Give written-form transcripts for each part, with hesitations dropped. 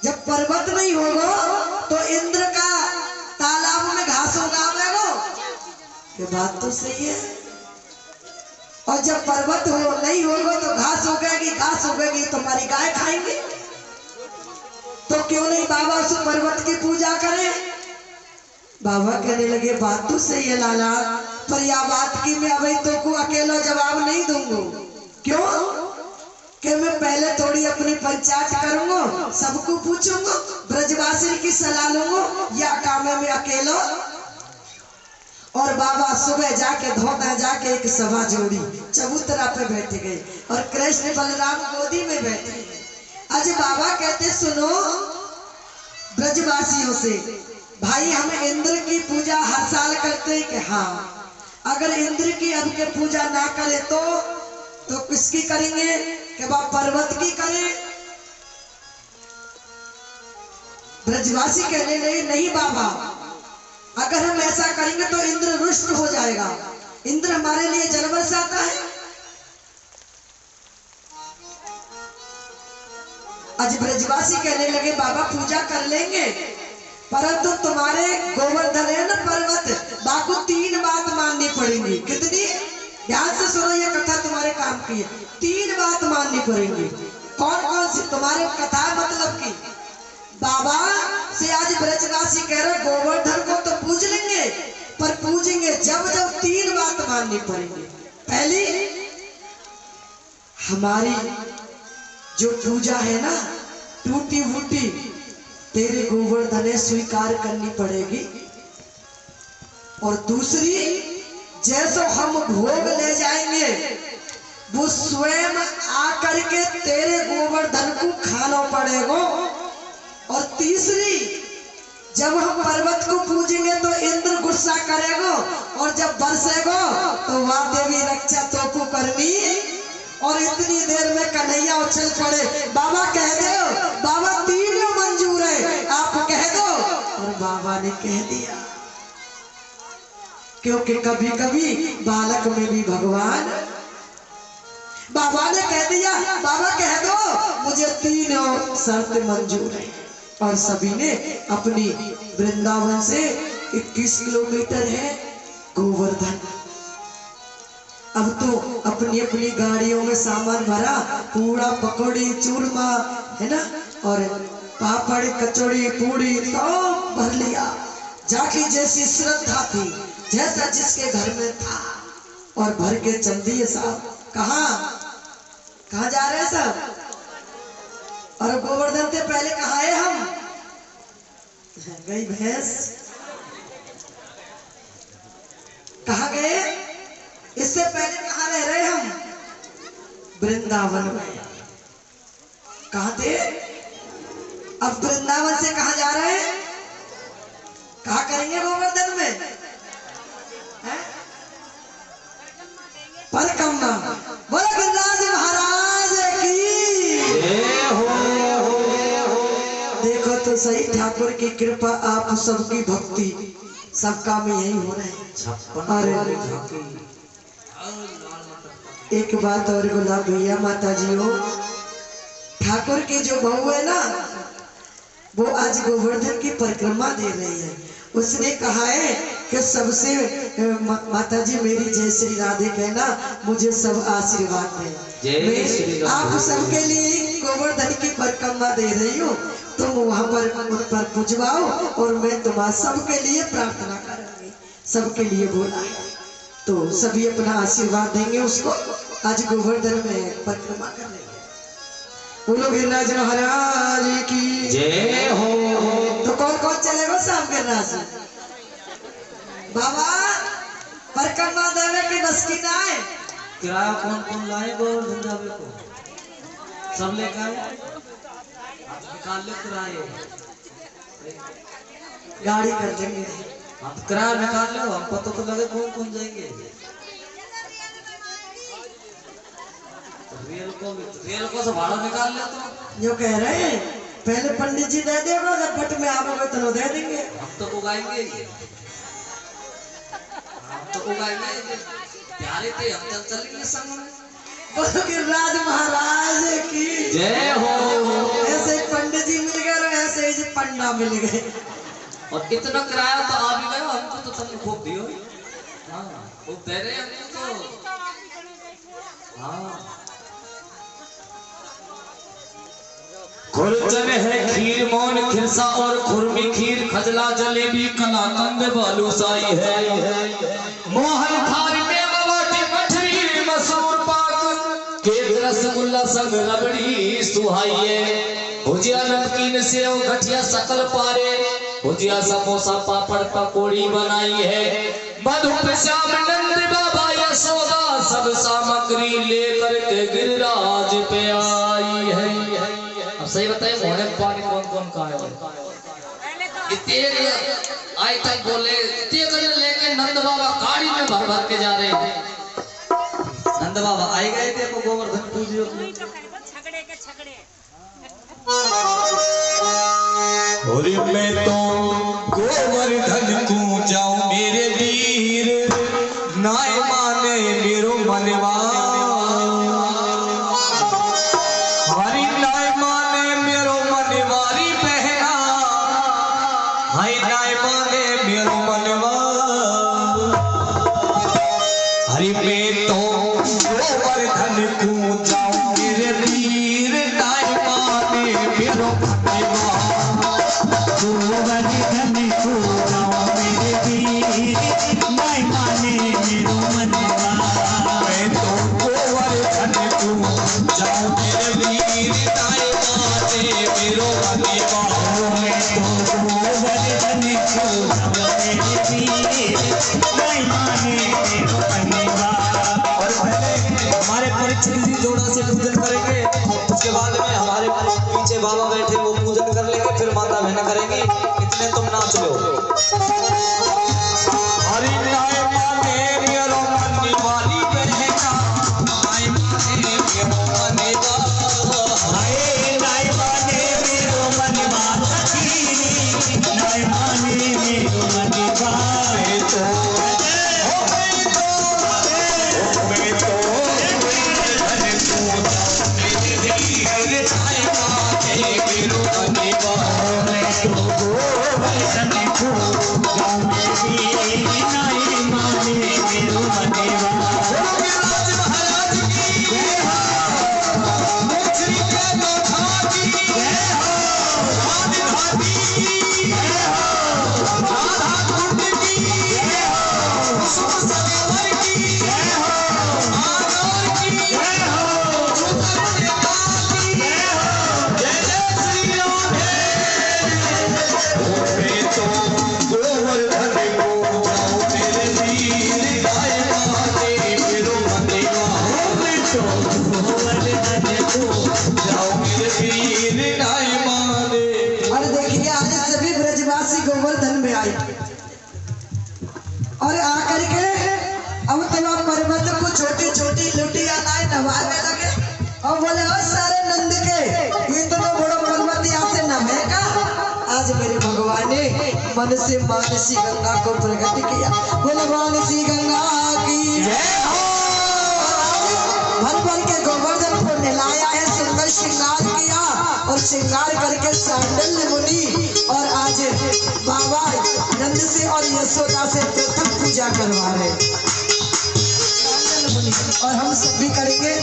जब पर्वत नहीं होगा तो इंद्र का तालाब में घास उगावेगो। ये बात तो सही है। और जब पर्वत हो नहीं होगा तो घास उगेगी, घास उगेगी तो हमारी गाय खाएंगे। तो क्यों नहीं बाबा उस पर्वत की पूजा करें। बाबा कहने लगे बात तो सही है लाला, पर यह बात की मैं अभी तो को अकेला जवाब नहीं दूंगा। क्यों कि मैं पहले थोड़ी अपनी पंचायत करूंगा, सबको पूछूंगा, ब्रजवासी की सलाह लूंगा, या काम में अकेला। और बाबा सुबह जाके धोता जाके एक सभा जोड़ी, चबूतरा पे बैठ गए और कृष्ण बलराम गोदी में बैठे। आज बाबा कहते सुनो ब्रजवासियों से, भाई हम इंद्र की पूजा हर साल करते हैं कि हाँ, अगर इंद्र की अब के पूजा ना करे तो किसकी करेंगे कि वह पर्वत की करें। ब्रजवासी कहने लगे नहीं बाबा, अगर हम ऐसा करेंगे तो इंद्र रुष्ट हो जाएगा, इंद्र हमारे लिए जल बरसाता है। आज ब्रजवासी कहने लगे बाबा पूजा कर लेंगे, परंतु तुम्हारे गोवर्धन है ना पर्वत, बाकू 3 बात माननी पड़ेगी। कितनी? ध्यान से सुनो, ये कथा तुम्हारे काम की है। 3 बात माननी पड़ेगी। कौन कौन सी? तुम्हारे कथा मतलब की बाबा से आज ब्रजवासी कह रहे गोवर्धन को तो पूज लेंगे, पर पूजेंगे जब जब 3 बात माननी पड़ेगी। पहली, हमारी जो पूजा है ना टूटी फूटी, तेरे गोवर्धन स्वीकार करनी पड़ेगी। और दूसरी, जैसे हम भोग ले जाएंगे वो स्वयं आकर के तेरे गोवर्धन को खाना पड़ेगा। और तीसरी, जब हम पर्वत को पूजेंगे तो इंद्र गुस्सा करेगा, और जब बरसेगा तो वह देवी रक्षा तो को करनी। और इतनी देर में कन्हैया उछल पड़े, बाबा कह दो, बाबा 3 मंजूर है, आप कह दो। और बाबा ने कह दिया, क्योंकि कभी कभी बालक में भी भगवान। बाबा ने कह दिया, बाबा कह दो, मुझे 3 शर्त मंजूर है। और सभी ने अपनी, वृंदावन से 21 किलोमीटर है गोवर्धन। अब तो अपनी अपनी गाड़ियों में सामान भरा, पूड़ा पकौड़ी चूरमा है ना, और पापड़ कचौड़ी पूड़ी तो भर लिया। जाके जैसी श्रद्धा थी, जैसा जिसके घर में था, और भर के चल दिए साहब। कहाँ जा रहे हैं साहब? और गोवर्धन से पहले कहाँ है हम? गई भैंस। कहाँ गए? इससे पहले कहाँ रह रहे हम? वृंदावन में। कहाँ थे? अब वृंदावन से कहाँ जा रहे हैं? कहाँ करेंगे गोवर्धन में? परिक्रमा। बोलो गिरिराज महाराज की जय हो। देखो तो सही, ठाकुर की कृपा, आप सबकी भक्ति, सबका में यही हो रहा है। अरे एक बात और बोला भैया, माता जी हो, ठाकुर की जो बहू है ना, वो आज गोवर्धन की परिक्रमा दे रही है। उसने कहा है कि सबसे माता जी मेरी जय श्री राधे कहना, मुझे सब आशीर्वाद दें। मैं आप सबके लिए गोवर्धन की परिक्रमा दे रही हूँ, तुम वहां पर पुजवाओ, और मैं तुम्हारा सबके लिए प्रार्थना करूंगी। सबके लिए बोला है, तो सभी अपना आशीर्वाद देंगे उसको। आज गोवर्धन में परिक्रमा कर रहे हैं। बोलो गिरिराज महाराज की जय हो। तो कौन कौन चलेगा साहब गिरिराज? बाबा परिक्रमा देवे की बस की ना है। किराया कौन कौन लाए गोवर्धन जावे को? सब लेकर आए, निकाल लो किराए, गाड़ी कर देंगे। हम किराया निकाल लो, हम पता तो लगे कौन कौन जाएंगे। रेल को से भाड़ा निकाल ले। तो जो कह रहे हैं पहले पंडित जी दे देगा, जब भट्ट में आओगे तो दे देंगे। हम तो उगाएंगे, हम तो उगाएंगे, प्यारे थे, हम चलेंगे संग में। बोलो गिरिराज महाराज की जय हो। ऐसे पंडित जी मिल गए पंडा मिल गए। और इतना किराया तो आ भी गया, हमको तो तुमने खूब दियो। हाँ वो दे रहे हमको तो। हाँ खुरचन है खीर मोन खिरसा और खुरमी खीर खजला जलेबी कलाकंद बालूशाही है। मोहन थाल में बाटी मठरी मसूर पाक केक रसगुल्ला संग रबड़ी सुहाई है। भुजिया नमकीन सेव गठिया सकल पारे भुजिया समोसा पापड़ पकौड़ी बनाई है। मधुप श्याम नंद बाबा यशोदा सब सामग्री लेकर के गिरिराज पे आई है। अब सही बताइए मोहन पानी कौन कौन का है? इतने आज तक बोले इतने लेके नंद बाबा गाड़ी में भर भर के जा रहे हैं। नंद बाबा आए गए थे को गोवर्धन पूजियो छगड़े के छगड़े। और मैं तो गोवर्धन को जाऊं मेरे वीर नाय माने मेरो मनवा। हरी नाय माने मेरो मनवारी बहना हाय नाय माने मेरो मनवा। हरी मैं तो गोवर्धन को जाऊं मेरे वीर नाय माने मेरो मनवा। गोवर्धन को जाऊं मेरे वीर नाय माने मेरो मनवा। मैं तो गोवर्धन को जाऊं मेरे वीर नाय माने मेरो मनवा। मैं तो गोवर्धन को जाऊं मेरे वीर नाय माने मेरो मनवा। और पहले हमारे परीक्षित जी जोड़ा से पूजन करेंगे, उसके बाद में हमारे पीछे बाबा बैठे वो पूजन कर लेंगे, फिर माता बहना करेंगी। इतने तुम नाच लो। हरि नाय माने मेरो मनी वाली बहना नाय माने मेरो मनवा। हाय नाय माने मेरो मनवा सखी नाय माने मेरो मनवा। मैं तो और देखिए आज सभी ब्रजवासी गोवर्धन में आए और आकर के अब तमाम पर्वत को छोटी छोटी लुटिया लाए नवाने लगे और बोले ओ सारे नंद के ये तो बड़ो पर्वत यहाँ से नमेगा। आज मेरे भगवान ने मन से मानसी गंगा को प्रकट किया। बोले मानसी गंगा की जय हो। भर भर के गोवर्धन को नहलाया है, सुंदर श्रृंगार किया और श्रृंगार करके सांडल्य मुनि और आज बाबा नंद से और यशोदा से प्रथम पूजा करवा रहे सांडल्य मुनि और हम सब भी करेंगे।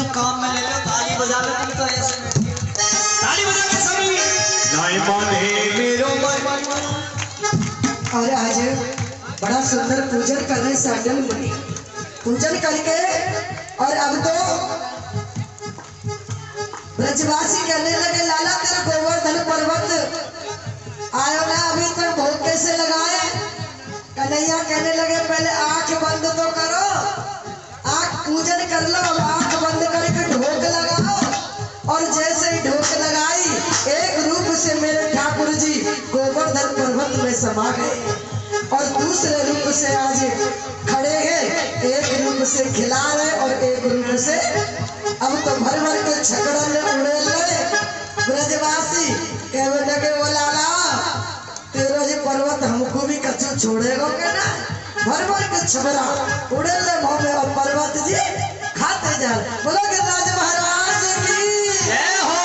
काम में ले लो, ताली बजा लो। तो ऐसे ताली बजा के सभी नाय और आज बड़ा सुंदर पूजन कर रहे सांडल मुनि। पूजन करके और अब तो ब्रजवासी कहने लगे लाला तेरा गोवर्धन पर्वत आयो ना, अभी तक भोग कैसे लगाए। कन्हैया कहने लगे पहले आंख बंद तो करो, आंख पूजन कर लो, आंख बंद करके ढोक लगाओ। और जैसे ही ढोक लगाई एक रूप से मेरे ठाकुर जी गोवर्धन पर्वत में समा गए और दूसरे रूप से आज खड़े हैं, एक रूप से खिला रहे और एक रूप से अब तो भर भर के छकड़न उड़े ले। ब्रजवासी कहने लगे वो लाला तेरा जी पर्वत हमको भी कछु छोड़ेगा क्या ना। भर भर के छबरा उड़े ले भाव में और पर्वत जी खाते जा। बोलो गिरिराज महाराज की जय हो।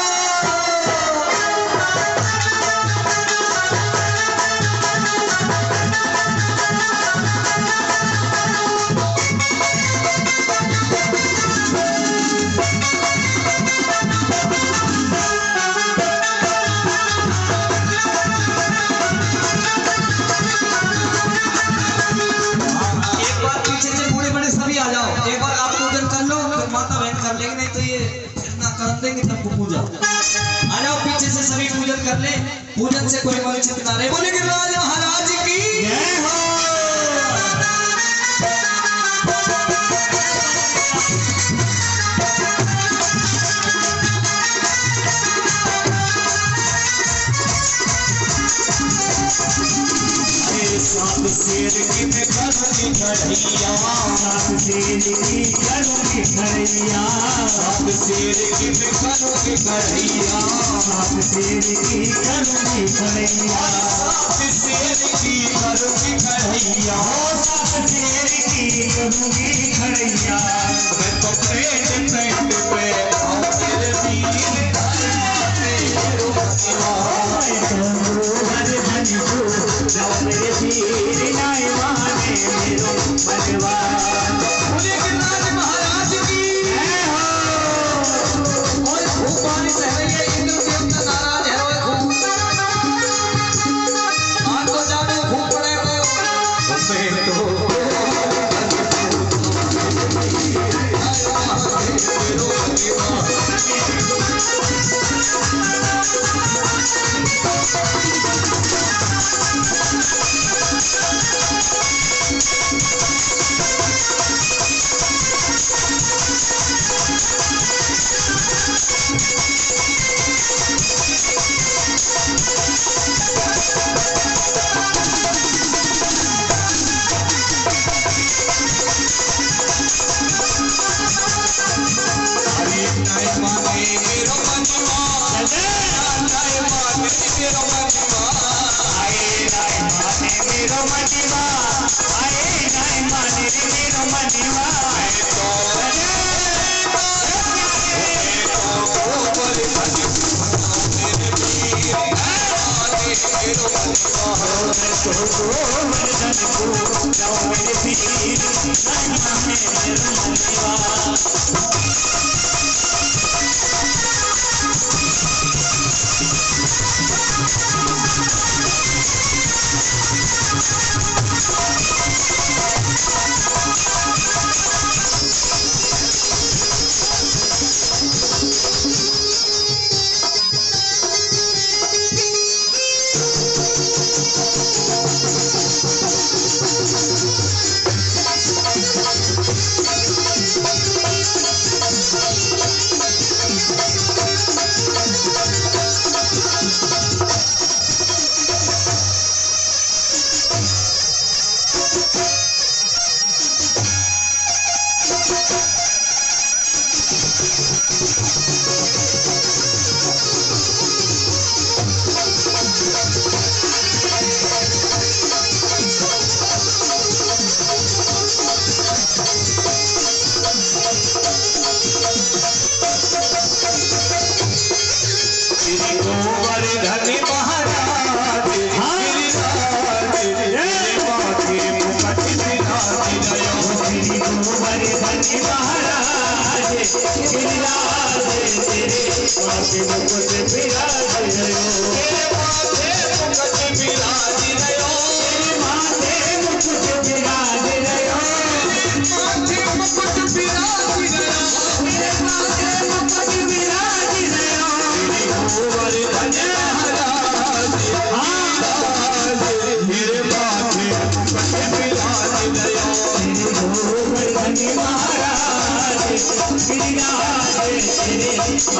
नहीं तो ये इतना कर देंगे तब पूजा। आ जाओ पीछे से सभी पूजन कर ले, पूजन से कोई वंचित ना रहे। बोले गिरिराज महाराज की जय हो। सात शेर की मैं करूँगी खड़ैया, सात शेर की करूँगी खड़ैया, सात शेर की मैं करूँगी खड़ैया, सात शेर की करूँगी खड़ैया, सात शेर की करूँगी खड़ैया, सात शेर की करूँगी खड़ैया। मैं तो पेट पेट पे मेरे वीर मेरे वीर नाय माने मेरो मनवा। बोले गिरिराज महाराज की जय हो। और खूब बारिश है ये इंद्र देवता नाराज है और खूब आज तो जाने खूब पड़ेगा महाराज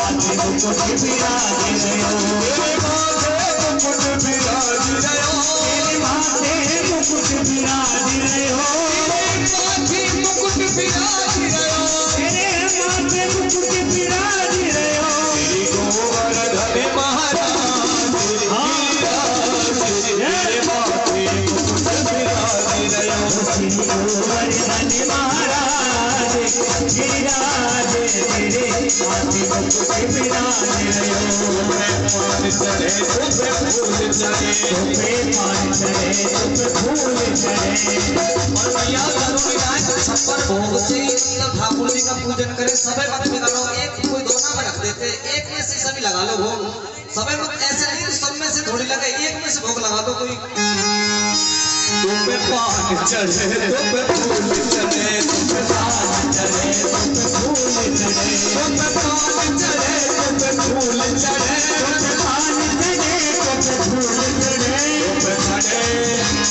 माथे मुकुट विराज रहो तेरे माथे मुकुट विराज रहो तेरे माथे मुकुट विराज रहो तेरे माथे मुकुट विराज रहो तेरे माथे मुकुट विराज रहो श्री गोवर्धन महाराज तेरे माथे मुकुट विराज रहो श्री गोवर्धन महाराज गिरिराज तेरे माथे मुकुट विराज रहो पान चढ़े तुम फूल चढ़े पान चढ़े तुम फूल चढ़े और भैया घरों में जाए तो छप्पर भोग से ही मतलब ठाकुर जी का पूजन करें सबे मत निकालो एक कोई दोना में रख देते एक में से सभी लगा लो भोग सबे मत ऐसे नहीं कि सब में से थोड़ी लगे एक में से भोग लगा दो कोई तुम पे पान चढ़े तुम पे फूल चढ़े तुम पे पान चढ़े तुम पे फूल चढ़े तुम पे पान चढ़े तुम पे फूल चढ़े तुम पे पान चढ़े तुम पे फूल चढ़े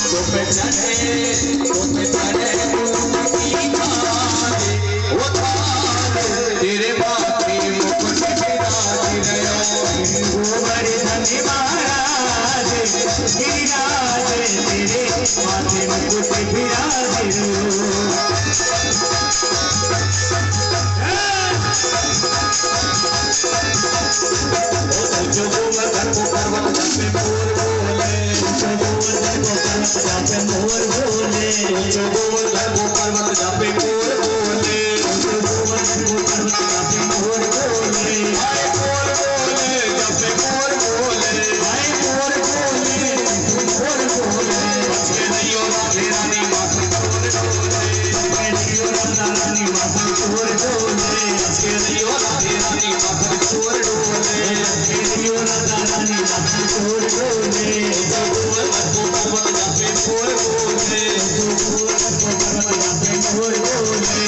तुम पे चढ़े तुम पे चढ़े तेरे माथे मुकुट विराज रहो गोवर्धन महाराज गिरिराज तेरे माथे मुकुट विराज रहो जो गोवर्धन को पर्वत पे मोर बोले जो गोवर्धन को पर्वत पे मोर बोले जो गोवर्धन को पर्वत पे मोर बोले जो गोवर्धन को पर्वत पे मोर बोले हाय मोर बोले जब मोर बोले हाय मोर बोले मोर बोले बच्चे नहीं हो रानी माथे मोर बोले बच्चे नहीं हो रानी माथे मोर बोले बच्चे नहीं हो रानी माथे मोर बोले बच्चे नहीं हो रानी माथे मोर बोले जो गोवर्धन को पर्वत पे मोर बोले जो गोवर्धन को पर्वत पे मोर बोले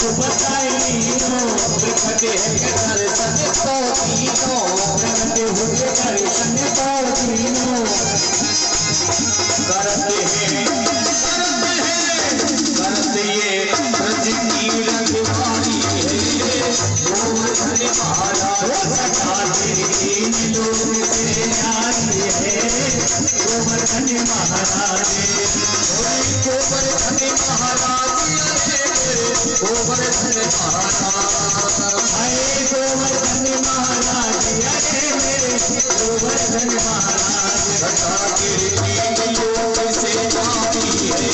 बचाए गोवर्धन महाराज गोवर्धन महाराज गोवर्धन महाराज आए गोवर्धन महाराज अरे मेरे गोवर्धन महाराज घटा के तीन लोक से जाती है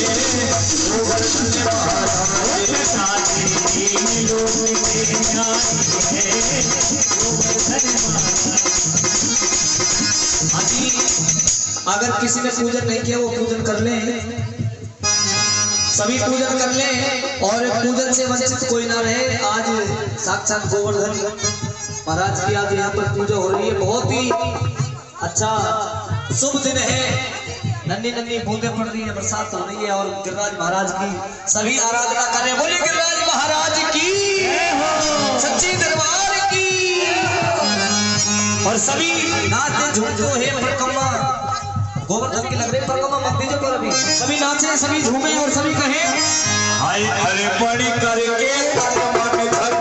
गोवर्धन महाराज घटा के तीन लोक से जाती है गोवर्धन महाराज। अभी अगर किसी ने पूजन नहीं किया वो पूजन कर ले, सभी पूजन कर ले और पूजन से वंचित कोई ना रहे। आज साक्षात गोवर्धन महाराज की आज यहाँ पर पूजा हो रही है। बहुत ही अच्छा शुभ दिन है। नन्ही नन्ही बूंदे पड़ रही है, बरसात हो रही है और गिरिराज महाराज की सभी आराधना कर रहे हैं। बोलिए गिरिराज महाराज की, सच्ची दरबार की। और सभी नाचते झूमते हे परिक्रमा गोवर्धन की लग रही परिक्रमा मत दीजिए पर अभी सभी नाचे सभी झूमे और सभी कहे हाय अरे बड़ी करके मन धर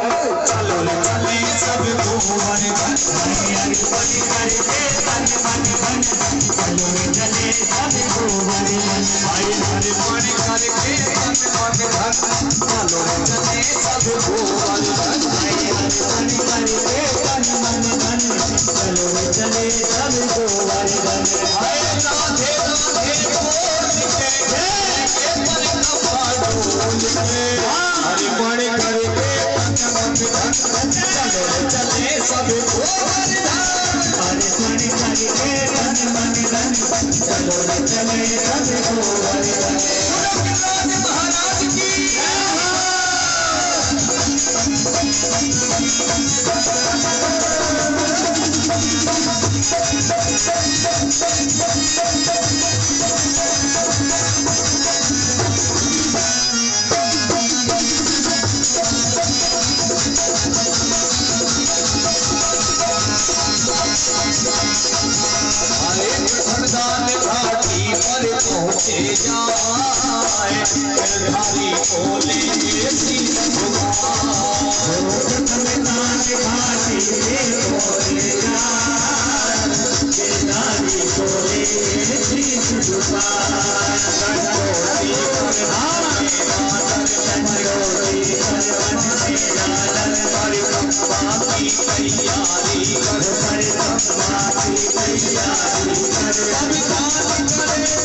चलो रे चले सब गोवर्धन अरे बड़ी करके मन धर चलो रे चले सब गोवर्धन हाय अरे बड़ी करके मन धर चलो रे चले सब गोवर्धन हाय अरे बड़ी करके मन धर चलो रे चले सब गोवर्धन हाय राधे राधे बोल के हरि बड़े करके चलो चले सब गोवर्धन हरि बड़े करके मन धन चलो चले सब गोवर्धन गिरिराज महाराज की प्रधान घाटी पर पहुँचे जाए गिरधारी बोले शीश झुकाए घाटी गिरधारी बोले शीश की तैयारी गंगा में कर ले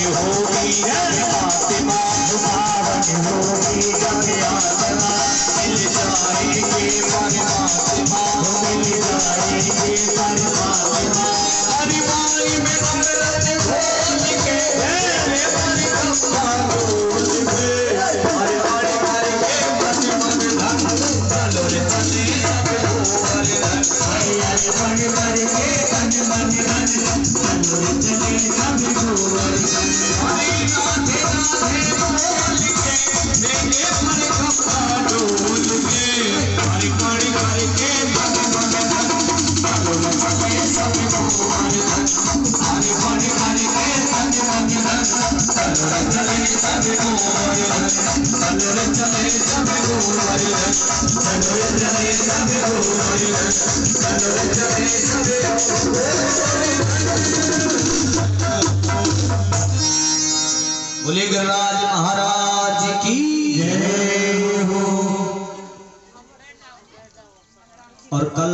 होगी जब आत्मा, पावन होगी जब आत्मा, मिल जाएंगे परमात्मा, मिल जाएंगे परमात्मा। हरि माई में अमृत घोल के परिक्रमा डोल के, हरि हरि हरि के मन मन धन, चलो रे चले सब गोवर धन, हरि हरि हरि हरि के मन मन धन, चलो रे चले सब गोवर धन। हरि राधे राधे बोल के देंगे परिक्रमा डोल के, हरि हरि हरि के मन मन धन, चलो रे चले सब गोवर धन, हरि हरि हरि के मन मन धन, चलो रे चले सब गोवर धन, चलो रे चले सब गोवर धन, चलो रे चले सब गोवर धन, चलो रे चले सब बोले गिरिराज महाराज की जय हो। और कल